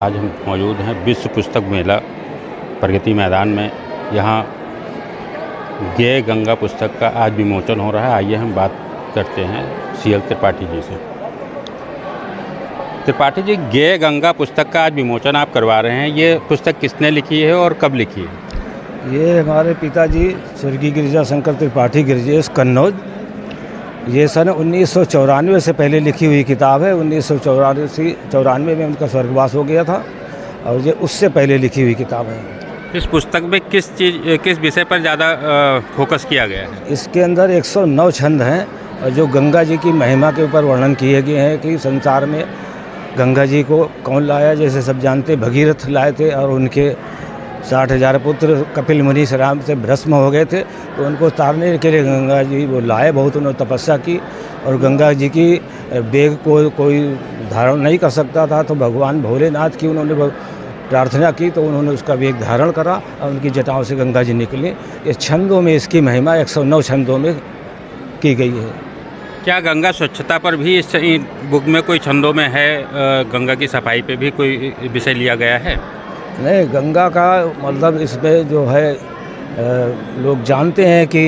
आज हम मौजूद हैं विश्व पुस्तक मेला प्रगति मैदान में। यहाँ गेय गंगा पुस्तक का आज विमोचन हो रहा है। आइए हम बात करते हैं CL त्रिपाठी जी से। त्रिपाठी जी, गेय गंगा पुस्तक का आज विमोचन आप करवा रहे हैं, ये पुस्तक किसने लिखी है और कब लिखी है? ये हमारे पिताजी स्वर्गीय गिरिजा शंकर त्रिपाठी गिरिजेश कन्नौज, ये सन 1994 से पहले लिखी हुई किताब है। 1994 में उनका स्वर्गवास हो गया था और ये उससे पहले लिखी हुई किताब है। इस पुस्तक में किस विषय पर ज़्यादा फोकस किया गया है? इसके अंदर 109 छंद हैं और जो गंगा जी की महिमा के ऊपर वर्णन किए गए हैं कि संसार में गंगा जी को कौन लाया। जैसे सब जानते भगीरथ लाए थे और उनके 60,000 पुत्र कपिल मुनि श्राप से भस्म हो गए थे, तो उनको तारने के लिए गंगा जी वो लाए। बहुत उन्होंने तपस्या की और गंगा जी की बेग को कोई धारण नहीं कर सकता था, तो भगवान भोलेनाथ की उन्होंने प्रार्थना की तो उन्होंने उसका वेग धारण करा और उनकी जटाओं से गंगा जी निकली। इस छंदों में इसकी महिमा 109 छंदों में की गई है। क्या गंगा स्वच्छता पर भी इस बुक में कोई छंदों में है? गंगा की सफाई पे भी कोई विषय लिया गया है? नहीं, गंगा का मतलब इसमें जो है लोग जानते हैं कि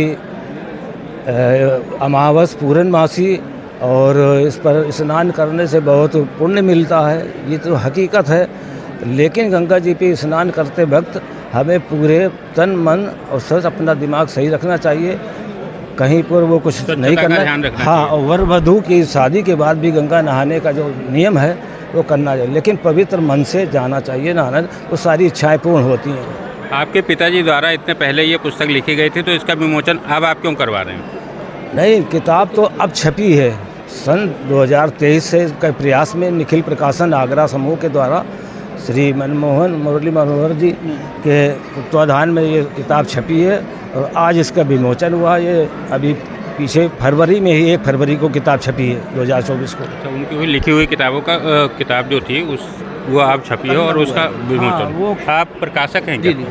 अमावस पूर्णमासी और इस पर स्नान करने से बहुत पुण्य मिलता है, ये तो हकीकत है। लेकिन गंगा जी पे स्नान करते वक्त हमें पूरे तन मन और सच अपना दिमाग सही रखना चाहिए, कहीं पर वो कुछ नहीं करना। हाँ, और वर वधू की शादी के बाद भी गंगा नहाने का जो नियम है वो करना चाहिए, लेकिन पवित्र मन से जाना चाहिए नहाना, तो सारी इच्छाएं पूर्ण होती हैं। आपके पिताजी द्वारा इतने पहले ये पुस्तक लिखी गई थी, तो इसका विमोचन अब आप क्यों करवा रहे हैं? नहीं, किताब तो अब छपी है। सन 2023 से इसका प्रयास में निखिल प्रकाशन आगरा समूह के द्वारा श्री मुरली मनोहर जी के तत्वाधान में ये किताब छपी है और आज इसका विमोचन हुआ। ये अभी पीछे फरवरी में ही 1 फरवरी को किताब छपी है 2024 को। तो उनकी हुई लिखी हुई किताबों का किताब जो थी वो आप छपी है और उसका विमोचन। वो आप प्रकाशक हैं क्या? जी।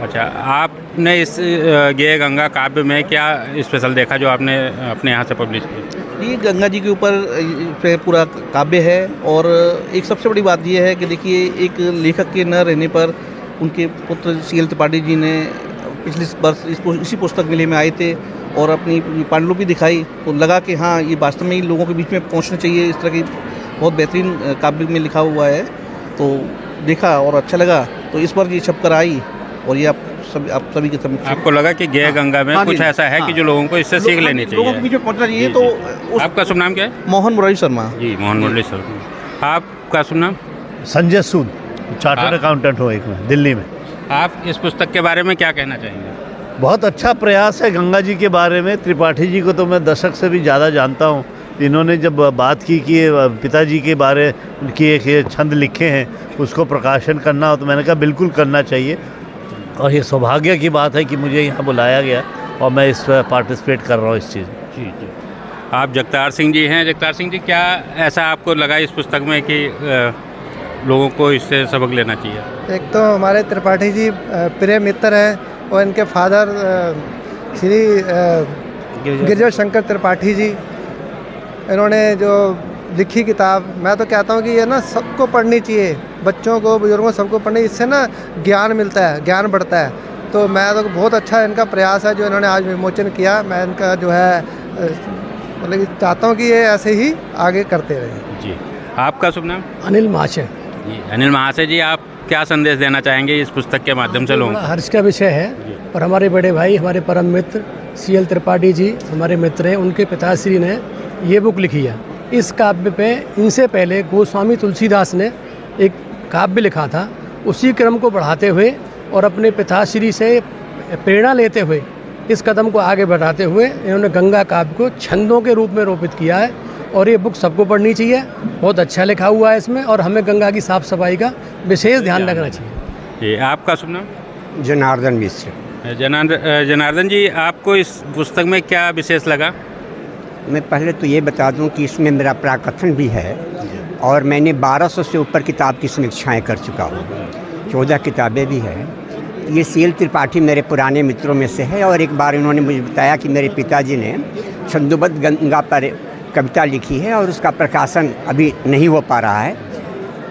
अच्छा, आपने इस गेय गंगा काव्य में क्या स्पेशल देखा जो आपने अपने यहाँ से पब्लिश किया? ये गंगा जी के ऊपर पे पूरा काव्य है और एक सबसे बड़ी बात ये है कि देखिए, एक लेखक के न रहने पर उनके पुत्र CL त्रिपाठी जी ने पिछले वर्ष इसी पुस्तक मेले में आए थे और अपनी पांडुलिपि दिखाई, तो लगा कि हाँ, ये वास्तव में लोगों के बीच में पहुंचना चाहिए। इस तरह की बहुत बेहतरीन काव्य में लिखा हुआ है, तो देखा और अच्छा लगा, तो इस बार ये छप कर आई और ये आप सभी के समक्ष। आपको लगा कि गेय गंगा में कुछ ऐसा है कि जो लोगों को इससे सीख लेनी चाहिए, लोगों के बीच में पहुंचना चाहिए? तो आपका शुभ नाम क्या है? मोहन मुरारी शर्मा जी, मोहन मुरली शर्मा। आपका शुभ नाम? संजय सूद, चार्टर्ड अकाउंटेंट हूँ एक में, दिल्ली में। आप इस पुस्तक के बारे में क्या कहना चाहेंगे? बहुत अच्छा प्रयास है गंगा जी के बारे में। त्रिपाठी जी को तो मैं दशक से भी ज़्यादा जानता हूँ। इन्होंने जब बात की कि पिताजी के बारे उनकी एक छंद लिखे हैं, उसको प्रकाशन करना हो, तो मैंने कहा बिल्कुल करना चाहिए और ये सौभाग्य की बात है कि मुझे यहाँ बुलाया गया और मैं इस पर पार्टिसिपेट कर रहा हूँ इस चीज़ में। जी। आप जगतार सिंह जी हैं। जगतार सिंह जी, क्या ऐसा आपको लगा इस पुस्तक में कि लोगों को इससे सबक लेना चाहिए? एक तो हमारे त्रिपाठी जी प्रिय मित्र हैं और इनके फादर श्री गिरिजा शंकर त्रिपाठी जी, इन्होंने जो लिखी किताब, मैं तो कहता हूँ कि ये ना सबको पढ़नी चाहिए, बच्चों को, बुजुर्गों, सबको पढ़नी। इससे ना ज्ञान मिलता है, ज्ञान बढ़ता है। तो मैं तो बहुत अच्छा इनका प्रयास है जो इन्होंने आज विमोचन किया। मैं इनका जो है मतलब चाहता हूँ कि ये ऐसे ही आगे करते रहें। जी। आपका शुभ नाम? अनिल महाशय जी। अनिल महाशय जी, आप क्या संदेश देना चाहेंगे इस पुस्तक के माध्यम से लोगों को? हर्ष का विषय है, पर हमारे बड़े भाई, हमारे परम मित्र CL त्रिपाठी जी हमारे मित्र हैं, उनके पिताश्री ने ये बुक लिखी है। इस काव्य पे इनसे पहले गोस्वामी तुलसीदास ने एक काव्य लिखा था। उसी क्रम को बढ़ाते हुए और अपने पिताश्री से प्रेरणा लेते हुए इस कदम को आगे बढ़ाते हुए इन्होंने गंगा काव्य को छंदों के रूप में रोपित किया है और ये बुक सबको पढ़नी चाहिए। बहुत अच्छा लिखा हुआ है इसमें और हमें गंगा की साफ सफाई का विशेष ध्यान रखना चाहिए। जी। आपका शुभ नाम? जनार्दन मिश्र। जनार्दन जी, आपको इस पुस्तक में क्या विशेष लगा? मैं पहले तो ये बता दूं कि इसमें मेरा प्राकथन भी है और मैंने 1200 से ऊपर किताब की समीक्षाएं कर चुका हूँ, 14 किताबें भी हैं। ये CL त्रिपाठी मेरे पुराने मित्रों में से है और एक बार इन्होंने मुझे बताया कि मेरे पिताजी ने छंदोबद्ध गंगा पर कविता लिखी है और उसका प्रकाशन अभी नहीं हो पा रहा है,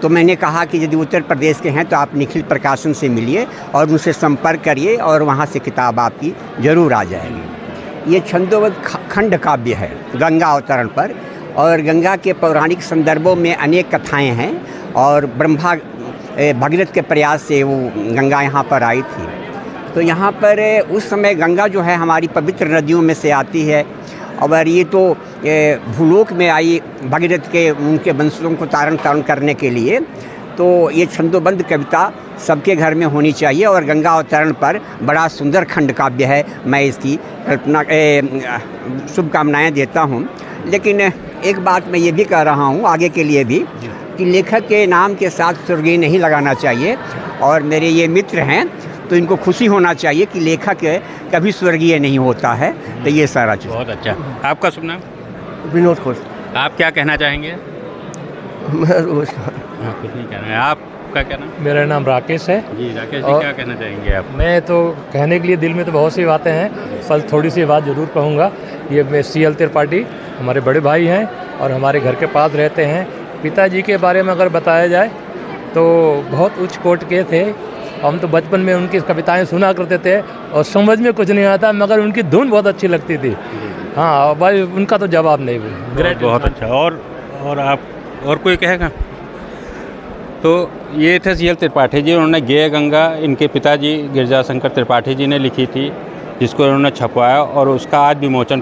तो मैंने कहा कि यदि उत्तर प्रदेश के हैं तो आप निखिल प्रकाशन से मिलिए और उनसे संपर्क करिए और वहाँ से किताब आपकी ज़रूर आ जाएगी। ये छंदोबद्ध खंड काव्य है गंगा अवतरण पर, और गंगा के पौराणिक संदर्भों में अनेक कथाएं हैं, और ब्रह्मा भगीरथ के प्रयास से वो गंगा यहाँ पर आई थी। तो यहाँ पर उस समय गंगा जो है हमारी पवित्र नदियों में से आती है, और ये तो भूलोक में आई भगीरथ के उनके वंशजों को तारण करने के लिए। तो ये छंदोबद्ध कविता सबके घर में होनी चाहिए, और गंगा अवतरण पर बड़ा सुंदर खंड काव्य है। मैं इसकी कल्पना शुभकामनाएँ देता हूँ। लेकिन एक बात मैं ये भी कह रहा हूँ आगे के लिए भी, कि लेखक के नाम के साथ स्वर्गीय नहीं लगाना चाहिए, और मेरे ये मित्र हैं तो इनको खुशी होना चाहिए कि लेखक कभी स्वर्गीय नहीं होता है। तो ये सारा चीज़। बहुत अच्छा। आपका शुभ नाम? विनोद घोष। आप क्या कहना चाहेंगे? मैं रोज हाँ, कुछ नहीं कहना है। आपका क्या नाम? मेरा नाम राकेश है जी राकेश जी, और क्या कहना चाहेंगे आप? मैं तो कहने के लिए दिल में तो बहुत सी बातें हैं, पर थोड़ी सी बात ज़रूर कहूँगा। ये मैं CL त्रिपाठी हमारे बड़े भाई हैं और हमारे घर के पास रहते हैं। पिताजी के बारे में अगर बताया जाए तो बहुत उच्च कोटि के थे। हम तो बचपन में उनकी कविताएं सुना करते थे और समझ में कुछ नहीं आता, मगर उनकी धुन बहुत अच्छी लगती थी। हाँ भाई, उनका तो जवाब नहीं। ग्रेट, बहुत अच्छा। और आप और कोई कहेगा? तो ये थे CL त्रिपाठी जी। उन्होंने गेय गंगा इनके पिताजी गिरजाशंकर त्रिपाठी जी ने लिखी थी, जिसको इन्होंने छपवाया और उसका आज विमोचन